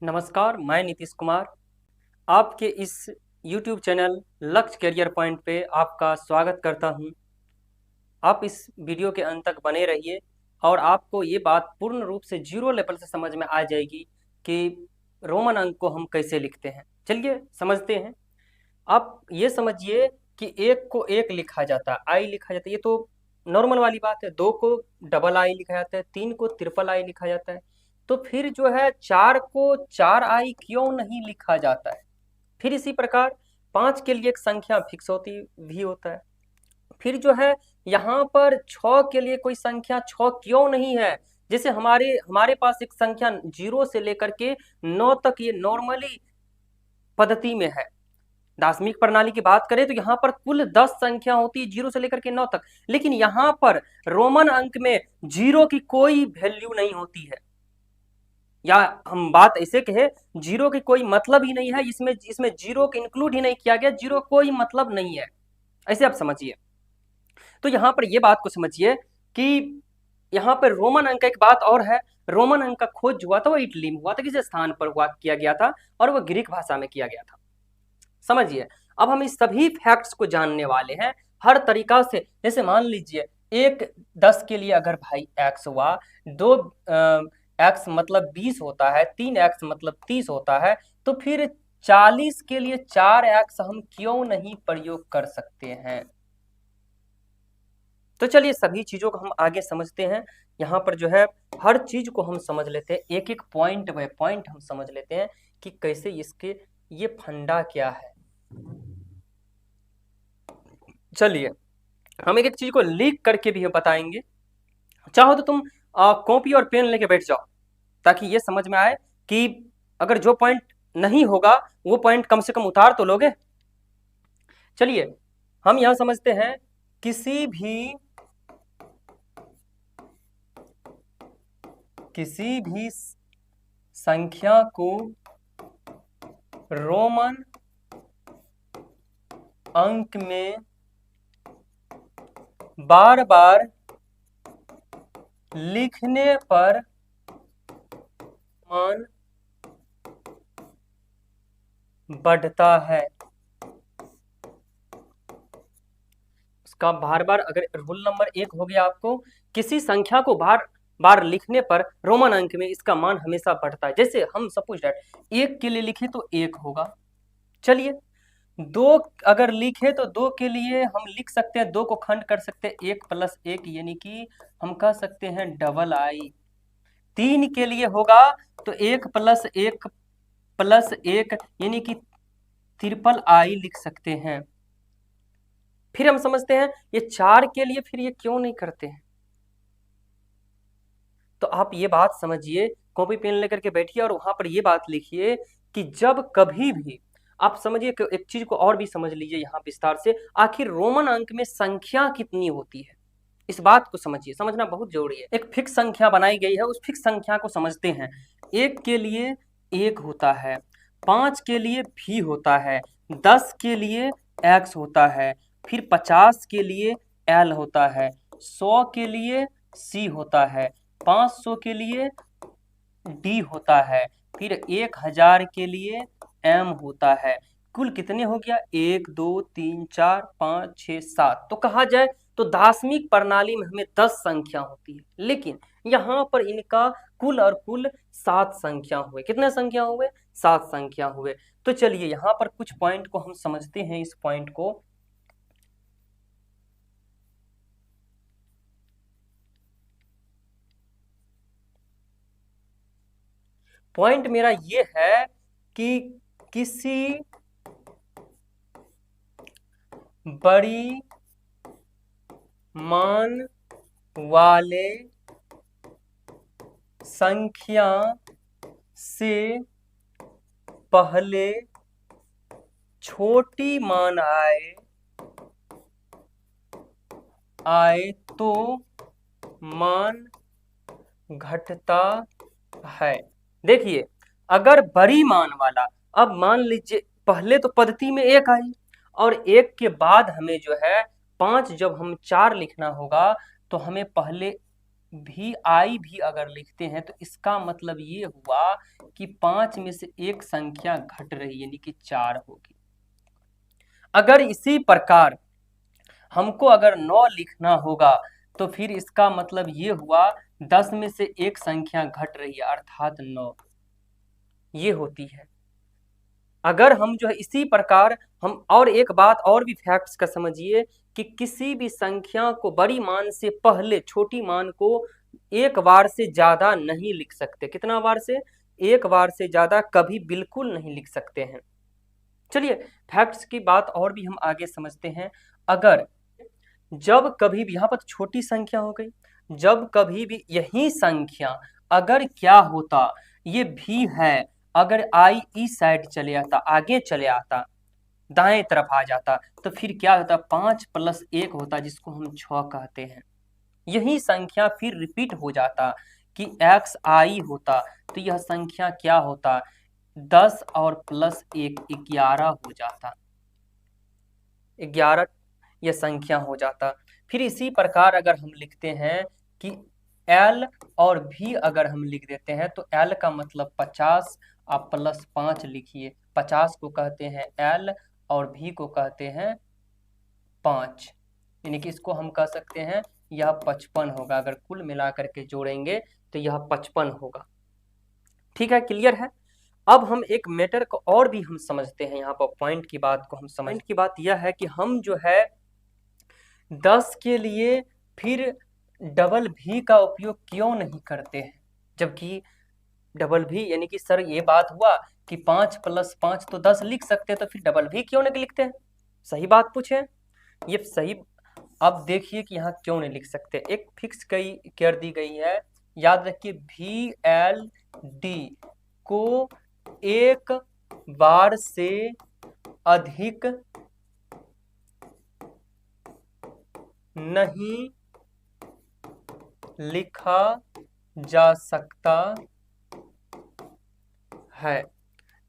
नमस्कार, मैं नीतीश कुमार। आपके इस YouTube चैनल लक्ष्य करियर पॉइंट पे आपका स्वागत करता हूं। आप इस वीडियो के अंत तक बने रहिए और आपको ये बात पूर्ण रूप से जीरो लेवल से समझ में आ जाएगी कि रोमन अंक को हम कैसे लिखते हैं। चलिए समझते हैं। आप ये समझिए कि एक को एक लिखा जाता है, आई लिखा जाता है, ये तो नॉर्मल वाली बात है। दो को डबल आई लिखा जाता है, तीन को ट्रिपल आई लिखा जाता है। तो फिर जो है चार को चार आई क्यों नहीं लिखा जाता है? फिर इसी प्रकार पांच के लिए एक संख्या फिक्स होती भी होता है। फिर जो है यहाँ पर छ के लिए कोई संख्या छ क्यों नहीं है? जैसे हमारे हमारे पास एक संख्या 0 से लेकर के 9 तक ये नॉर्मली पद्धति में है। दार्शनिक प्रणाली की बात करें तो यहाँ पर कुल 10 संख्या होती है 0 से लेकर के 9 तक, लेकिन यहाँ पर रोमन अंक में 0 की कोई वैल्यू नहीं होती है। या हम बात ऐसे कहे, 0 की कोई मतलब ही नहीं है, इसमें इसमें 0 को इंक्लूड ही नहीं किया गया, 0 कोई मतलब नहीं है। ऐसे आप समझिए। तो यहाँ पर ये बात को समझिए कि यहाँ पर रोमन अंक एक बात और है। रोमन अंक का खोज जो हुआ था वो इटली में हुआ था, किसी स्थान पर हुआ किया गया था और वो ग्रीक भाषा में किया गया था। समझिए। अब हम इस सभी फैक्ट्स को जानने वाले हैं हर तरीका से। जैसे मान लीजिए एक 10 के लिए अगर भाई x हुआ, दो x मतलब 20 होता है, 3x मतलब 30 होता है, तो फिर 40 के लिए 4x हम क्यों नहीं प्रयोग कर सकते हैं? तो चलिए सभी चीजों को हम आगे समझते हैं। यहाँ पर जो है हर चीज को हम समझ लेते हैं, एक एक पॉइंट बाय पॉइंट हम समझ लेते हैं कि कैसे इसके ये फंडा क्या है। चलिए हम एक एक चीज को लिख करके भी बताएंगे। चाहो तो तुम कॉपी और पेन लेके बैठ जाओ ताकि ये समझ में आए कि अगर जो पॉइंट नहीं होगा वो पॉइंट कम से कम उतार तो लोगे। चलिए हम यहां समझते हैं, किसी भी संख्या को रोमन अंक में बार बार लिखने पर मान बढ़ता है। उसका बार बार, अगर रूल नंबर 1 हो गया आपको, किसी संख्या को बार बार लिखने पर रोमन अंक में इसका मान हमेशा बढ़ता है। जैसे हम सपोज दैट 1 के लिए लिखे तो 1 होगा। चलिए 2 अगर लिखे तो 2 के लिए हम लिख सकते हैं, 2 को खंड कर सकते हैं 1 + 1, यानी कि हम कह सकते हैं डबल आई। 3 के लिए होगा तो 1 + 1 + 1 यानी कि ट्रिपल आई लिख सकते हैं। फिर हम समझते हैं ये 4 के लिए फिर ये क्यों नहीं करते हैं? तो आप ये बात समझिए, कॉपी पेन लेकर के बैठिए और वहां पर ये बात लिखिए कि जब कभी भी आप समझिए, एक चीज को और भी समझ लीजिए यहाँ विस्तार से, आखिर रोमन अंक में संख्या कितनी होती है इस बात को समझिए, समझना बहुत जरूरी है। एक फिक्स संख्या बनाई गई है, उस फिक्स संख्या को समझते हैं। 1 के लिए 1 होता है, 5 के लिए भी होता है, 10 के लिए x होता है, फिर 50 के लिए l होता है, 100 के लिए c होता है, 500 के लिए d होता है, फिर 1000 के लिए m होता है। कुल कितने हो गया? 1 2 3 4 5 6 7। तो कहा जाए तो दार्शनिक प्रणाली में हमें 10 संख्या होती है, लेकिन यहाँ पर इनका कुल और कुल 7 संख्या हुए। कितने संख्या हुए? 7 संख्या हुए। तो चलिए यहाँ पर कुछ पॉइंट को हम समझते हैं। इस पॉइंट को पॉइंट मेरा ये है कि किसी बड़ी मान वाले संख्या से पहले छोटी मान आए तो मान घटता है। देखिए अगर बड़ी मान वाला, अब मान लीजिए पहले तो पद्धति में 1 आई और 1 के बाद हमें जो है 5, जब हम 4 लिखना होगा तो हमें पहले भी आई भी अगर लिखते हैं तो इसका मतलब ये हुआ कि 5 में से एक संख्या घट रही, यानी कि 4 होगी। अगर इसी प्रकार हमको अगर 9 लिखना होगा तो फिर इसका मतलब ये हुआ 10 में से एक संख्या घट रही है, अर्थात 9 ये होती है। अगर हम जो है इसी प्रकार हम और एक बात और भी फैक्ट्स का समझिए कि किसी भी संख्या को बड़ी मान से पहले छोटी मान को एक बार से ज्यादा नहीं लिख सकते। कितना बार से? एक बार से ज्यादा कभी बिल्कुल नहीं लिख सकते हैं। चलिए फैक्ट्स की बात और भी हम आगे समझते हैं। अगर जब कभी भी, यहाँ पर छोटी संख्या हो गई, जब कभी भी यही संख्या अगर क्या होता, ये भी है, अगर आई इस साइड चले आता, आगे चले आता, दाएं तरफ आ जाता, तो फिर क्या होता? 5 + 1 होता, जिसको हम 6 कहते हैं। यही संख्या फिर रिपीट हो जाता कि एक्स आई होता, तो यह संख्या क्या होता? 10 और +1 11 हो जाता, 11 यह संख्या हो जाता। फिर इसी प्रकार अगर हम लिखते हैं कि L और V अगर हम लिख देते हैं तो L का मतलब 50, आप +5 लिखिए, 50 को कहते हैं L और V को कहते हैं 5, यानी कि इसको हम कह सकते हैं यह 55 होगा। अगर कुल मिलाकर के जोड़ेंगे तो यह 55 होगा। ठीक है, क्लियर है। अब हम एक मैटर को और भी हम समझते हैं, यहाँ पर पॉइंट की बात को हम समझ की बात यह है कि हम जो है 10 के लिए फिर डबल भी का उपयोग क्यों नहीं करते हैं, जबकि डबल भी यानी कि सर ये बात हुआ कि 5 + 5 तो 10 लिख सकते हैं, तो फिर डबल भी क्यों नहीं लिखते हैं? सही बात पूछे, ये सही। अब देखिए कि यहाँ क्यों नहीं लिख सकते। एक फिक्स कर दी गई है, याद रखिए VLD को एक बार से अधिक नहीं लिखा जा सकता है।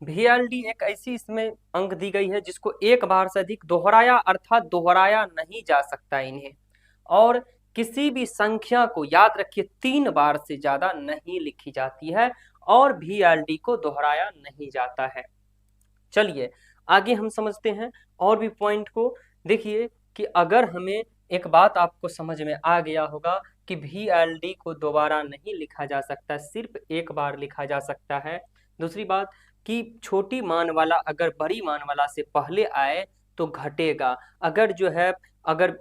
VLD एक ऐसी इसमें अंक दी गई है जिसको एक बार से अधिक दोहराया, अर्थात दोहराया नहीं जा सकता इन्हें, और किसी भी संख्या को याद रखिए 3 बार से ज्यादा नहीं लिखी जाती है, और VLD को दोहराया नहीं जाता है। चलिए आगे हम समझते हैं और भी पॉइंट को। देखिए कि अगर हमें एक बात आपको समझ में आ गया होगा कि VLD को दोबारा नहीं लिखा जा सकता, सिर्फ एक बार लिखा जा सकता है। दूसरी बात कि छोटी मान वाला अगर बड़ी मान वाला से पहले आए तो घटेगा, अगर जो है अगर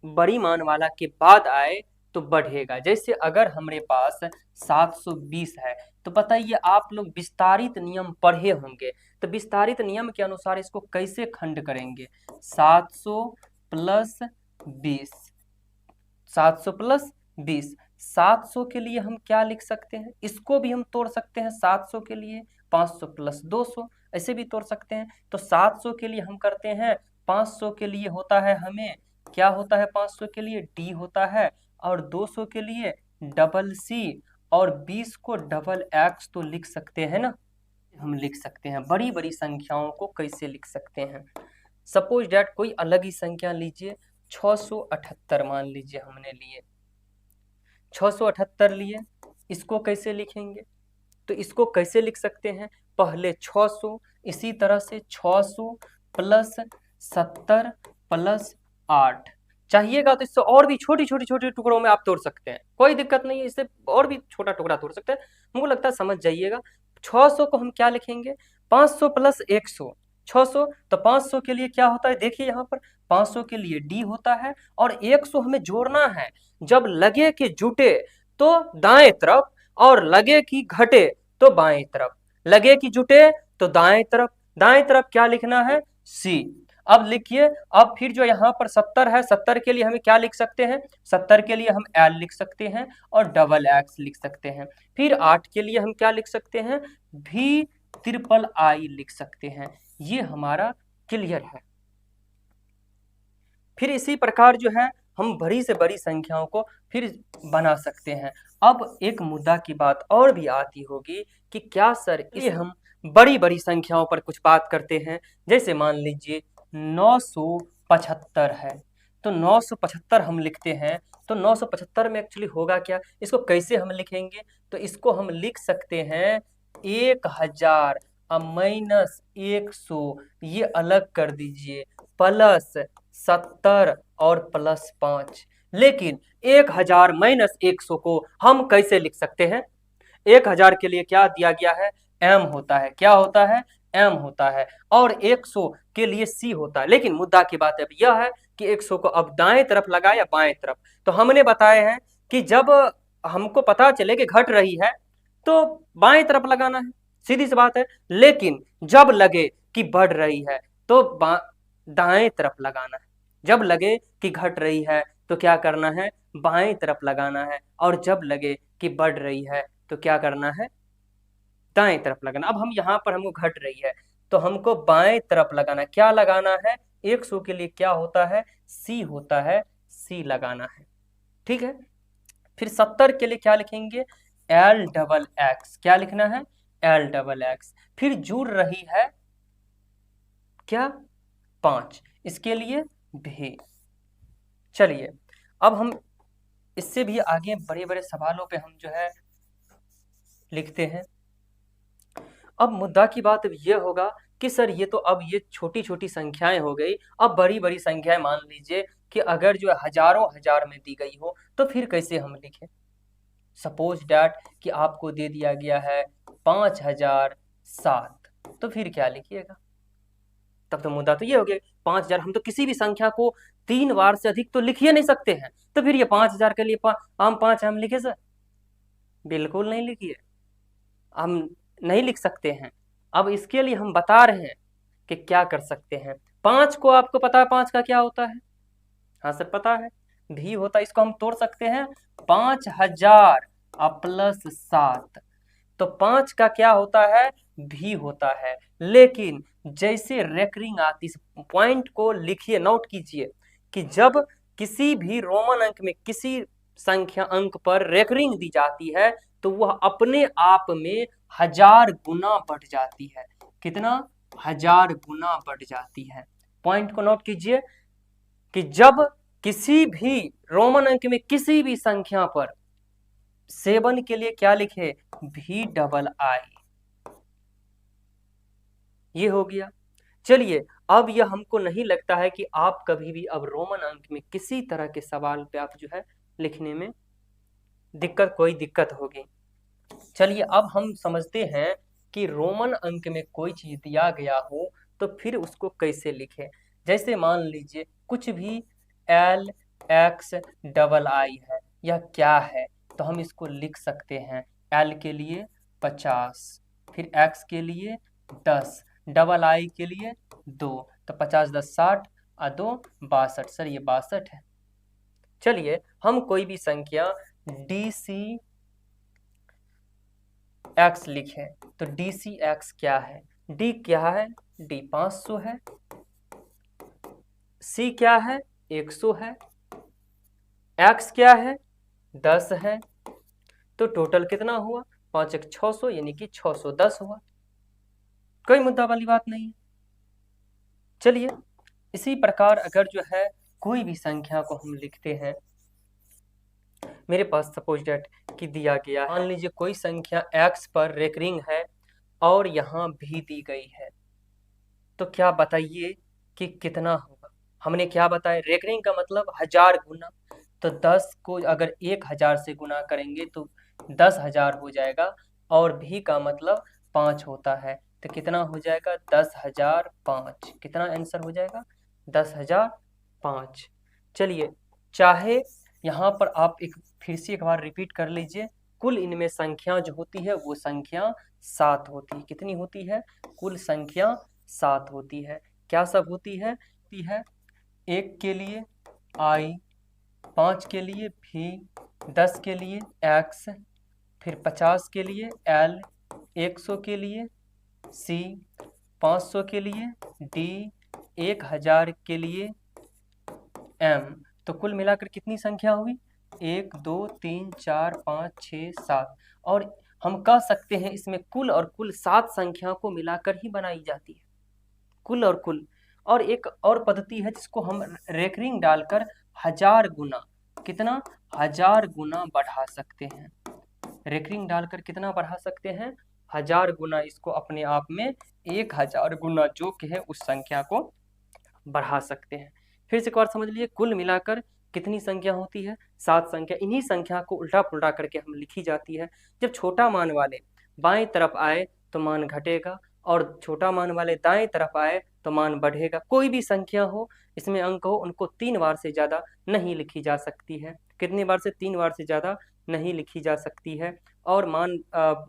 बड़ी मान वाला के बाद आए तो बढ़ेगा। जैसे अगर हमारे पास 720 है तो बताइए आप लोग विस्तारित नियम पढ़े होंगे, तो विस्तारित नियम के अनुसार इसको कैसे खंड करेंगे? 700 + 20, 700 + 20, 700 के लिए हम क्या लिख सकते हैं? इसको भी हम तोड़ सकते हैं 700 के लिए, 500 + 200 ऐसे भी तोड़ सकते हैं। तो 700 के लिए हम करते हैं, 500 के लिए होता है हमें क्या होता है? 500 के लिए D होता है, और 200 के लिए CC, और 20 को XX तो लिख सकते हैं ना, हम लिख सकते हैं। बड़ी बड़ी संख्याओं को कैसे लिख सकते हैं? सपोज डैट कोई अलग ही संख्या लीजिए, 678 मान लीजिए हमने लिए, 678 लिए, इसको कैसे लिखेंगे? तो इसको कैसे लिख सकते हैं? पहले 600, इसी तरह से 600 + 70 + 8 चाहिएगा तो इससे और भी छोटी छोटी छोटे टुकड़ों में आप तोड़ सकते हैं, कोई दिक्कत नहीं है, इससे और भी छोटा टुकड़ा तोड़ सकते हैं। मुझे लगता है समझ जाइएगा। 600 को हम क्या लिखेंगे? 500 + 100, 600, तो 500 के लिए क्या होता है? देखिए यहाँ पर 500 के लिए D होता है, और 100 हमें जोड़ना है। जब लगे कि जुटे तो दाएं तरफ, और लगे कि घटे तो बाएं तरफ, लगे कि जुटे तो दाएं तरफ, दाएं तरफ क्या लिखना है? C। अब लिखिए, अब फिर जो यहाँ पर 70 है, 70 के लिए हमें क्या लिख सकते हैं? 70 के लिए हम L लिख सकते हैं और XX लिख सकते हैं। फिर 8 के लिए हम क्या लिख सकते हैं? VIII लिख सकते हैं। ये हमारा क्लियर है। फिर इसी प्रकार जो है हम बड़ी से बड़ी संख्याओं को फिर बना सकते हैं। अब एक मुद्दा की बात और भी आती होगी कि क्या सर ये हम बड़ी बड़ी संख्याओं पर कुछ बात करते हैं, जैसे मान लीजिए 975 है, तो 975 हम लिखते हैं, तो 975 में एक्चुअली होगा क्या, इसको कैसे हम लिखेंगे, तो इसको हम लिख सकते हैं 1000 माइनस 100, ये अलग कर दीजिए, प्लस 70 और प्लस 5। लेकिन 1000 माइनस 100 को हम कैसे लिख सकते हैं, 1000 के लिए क्या दिया गया है, m होता है, क्या होता है, m होता है, और 100 के लिए c होता है। लेकिन मुद्दा की बात अब यह है कि 100 को अब दाएं तरफ लगाए या बाएं तरफ, तो हमने बताए हैं कि जब हमको पता चले कि घट रही है तो बाएं तरफ लगाना है, सीधी सी बात है। लेकिन जब लगे कि बढ़ रही है तो दाएं तरफ लगाना है, जब लगे कि घट रही है तो क्या करना है, बाएं तरफ लगाना है, और जब लगे कि बढ़ रही है तो क्या करना है, दाएं तरफ लगाना। अब हम यहाँ पर हमको घट रही है तो हमको बाएं तरफ लगाना, क्या लगाना है, 100 के लिए क्या होता है, सी होता है, सी लगाना है, ठीक है। फिर 70 के लिए क्या लिखेंगे, एल डबल एक्स, क्या लिखना है, एल डबल एक्स। फिर जुड़ रही है क्या, 5, इसके लिए भी। चलिए अब हम इससे भी आगे बड़े बड़े सवालों पे हम जो है लिखते हैं। अब मुद्दा की बात अब ये होगा कि सर ये तो अब ये छोटी छोटी संख्याएं हो गई, अब बड़ी बड़ी संख्याएं मान लीजिए कि अगर जो हजारों हजार में दी गई हो तो फिर कैसे हम लिखें। सपोज डैट कि आपको दे दिया गया है 5007, तो फिर क्या लिखिएगा, तब तो मुद्दा तो ये हो गया 5000, हम तो किसी भी संख्या को 3 बार से अधिक तो लिख ही नहीं सकते हैं, तो फिर ये 5000 के लिए हम 5 हम लिखे सर, बिल्कुल नहीं लिखिए, हम नहीं लिख सकते हैं। अब इसके लिए हम बता रहे हैं कि क्या कर सकते हैं। 5 को आपको पता है 5 का क्या होता है, हाँ सर पता है, भी होता है, इसको हम तोड़ सकते हैं 5000 प्लस 7, तो 5 का क्या होता है, भी होता है। लेकिन जैसे रेकरिंग आती, इस पॉइंट को लिखिए, नोट कीजिए कि जब किसी भी रोमन अंक में किसी संख्या अंक पर रेकरिंग दी जाती है तो वह अपने आप में 1000 गुना बढ़ जाती है, कितना, 1000 गुना बढ़ जाती है। पॉइंट को नोट कीजिए कि जब किसी भी रोमन अंक में किसी भी संख्या पर 7 के लिए क्या लिखे, भी डबल आई, ये हो गया। चलिए अब यह हमको नहीं लगता है कि आप कभी भी अब रोमन अंक में किसी तरह के सवाल पे आप जो है लिखने में कोई दिक्कत होगी। चलिए अब हम समझते हैं कि रोमन अंक में कोई चीज दिया गया हो तो फिर उसको कैसे लिखें। जैसे मान लीजिए कुछ भी एल एक्स डबल आई है, यह क्या है, तो हम इसको लिख सकते हैं एल के लिए 50, फिर एक्स के लिए 10, डबल आई के लिए 2, तो 50 10 60 और 2 62, सर ये 62 है। चलिए हम कोई भी संख्या डी सी एक्स लिखें, तो डी सी एक्स क्या है, डी क्या है, डी 500 है, सी क्या है 100 है, एक्स क्या है 10 है, तो टोटल कितना हुआ 5 1 600, यानी कि 610 हुआ, कोई मुद्दा वाली बात नहीं है। चलिए इसी प्रकार अगर जो है कोई भी संख्या को हम लिखते हैं, मेरे पास सपोज डेट कि दिया गया, मान लीजिए कोई संख्या x पर रेकरिंग है और यहाँ भी दी गई है, तो क्या बताइए कि कितना होगा। हमने क्या बताया, रेकरिंग का मतलब 1000 गुना, तो 10 को अगर 1000 से गुना करेंगे तो 10,000 हो जाएगा, और भी का मतलब 5 होता है, तो कितना हो जाएगा 10,005, कितना आंसर हो जाएगा 10,005। चलिए चाहे यहाँ पर आप फिर से एक बार रिपीट कर लीजिए, कुल इनमें संख्या जो होती है वो संख्या 7 होती है, कितनी होती है, कुल संख्या 7 होती है। क्या सब होती है, 1 के लिए आई, 5 के लिए भी, 10 के लिए एक्स, फिर 50 के लिए एल, 100 के लिए सी, 500 के लिए डी, 1000 के लिए एम। तो कुल मिलाकर कितनी संख्या हुई, 1 2 3 4 5 6 7, और हम कह सकते हैं इसमें कुल और कुल 7 संख्या को मिलाकर ही बनाई जाती है, कुल और कुल। और एक और पद्धति है जिसको हम रेकरिंग डालकर 1000 गुना, कितना 1000 गुना बढ़ा सकते हैं। रेकरिंग डालकर कितना बढ़ा सकते हैं, 1000 गुना, इसको अपने आप में 1000 गुना जो कि है उस संख्या को बढ़ा सकते हैं। फिर से एक बार समझ लीजिए, कुल मिलाकर कितनी संख्या होती है, 7 संख्या। इन्हीं संख्या को उल्टा पुल्टा करके हम लिखी जाती है। जब छोटा मान वाले बाएं तरफ आए तो मान घटेगा, और छोटा मान वाले दाएं तरफ आए तो मान बढ़ेगा। कोई भी संख्या हो, इसमें अंक हो, उनको 3 बार से ज़्यादा नहीं लिखी जा सकती है। कितनी बार से, 3 बार से ज़्यादा नहीं लिखी जा सकती है। और मान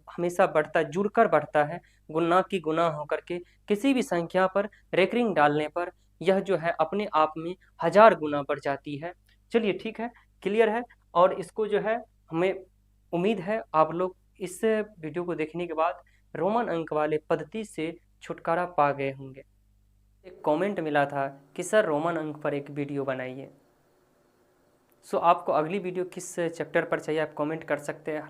हमेशा बढ़ता, जुड़कर बढ़ता है, गुना की गुना होकर के। किसी भी संख्या पर रेकरिंग डालने पर यह जो है अपने आप में 1000 गुना बढ़ जाती है। चलिए ठीक है, क्लियर है। और इसको जो है, हमें उम्मीद है आप लोग इस वीडियो को देखने के बाद रोमन अंक वाले पद्धति से छुटकारा पा गए होंगे। एक कमेंट मिला था कि सर रोमन अंक पर एक वीडियो बनाइए। सो आपको अगली वीडियो किस चैप्टर पर चाहिए आप कमेंट कर सकते हैं।